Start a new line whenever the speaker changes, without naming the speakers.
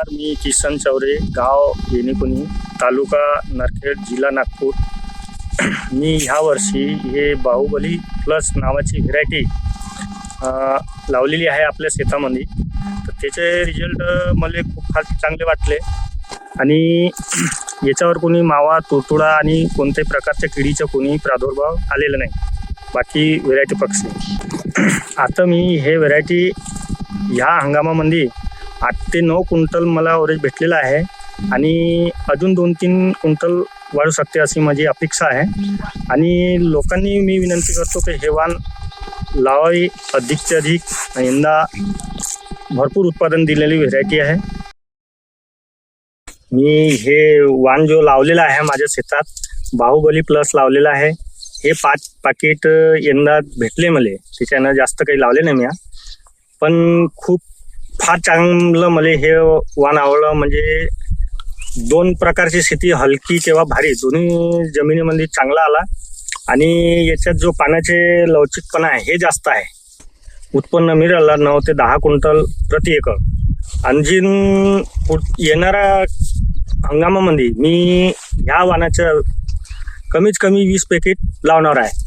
नमस्कार, मी किसन चौरे, गाव येणेकुणी, तालुका नरखेड, जिल्हा नागपूर. मी ह्या वर्षी हे बाहुबली प्लस नावाची व्हेरायटी लावलेली आहे आपल्या शेतामध्ये. तर त्याचे रिझल्ट मला खूप फार चांगले वाटले आणि याच्यावर कोणी मावा, तुडतुडा आणि कोणत्याही प्रकारच्या किडीचा कोणी प्रादुर्भाव आलेला नाही बाकी व्हेरायटी पक्षी. आता मी हे व्हेरायटी ह्या हंगामामध्ये 8 ते 9 क्विंटल मला ॲव्हरेज भेटलेलं आहे आणि अजून 2-3 क्विंटल वाढू शकते अशी माझी अपेक्षा आहे. आणि लोकांनी मी विनंती करतो की हे वाण लावावी. अधिकचे अधिक यंदा भरपूर उत्पादन दिलेली व्हेरायटी आहे. मी हे वाण जो लावलेला आहे माझ्या शेतात बाहुबली प्लस लावलेला आहे. हे 5 पाकिट यंदा भेटले मला, त्याच्यानं जास्त काही लावले नाही मी, पण खूप फार चांगलं मला हे वाण आवडलं. म्हणजे 2 प्रकारची शेती, हलकी किंवा भारी, दोन्ही जमिनीमध्ये चांगला आला आणि याच्यात जो पाण्याचे लवचिकपणा आहे हे जास्त आहे. उत्पन्न मिळालं 9 ते 10 क्विंटल प्रति एकर. आणखीन येणाऱ्या हंगामामध्ये मी ह्या वाणाचं कमीत कमी 20 पॅकेट लावणार आहे.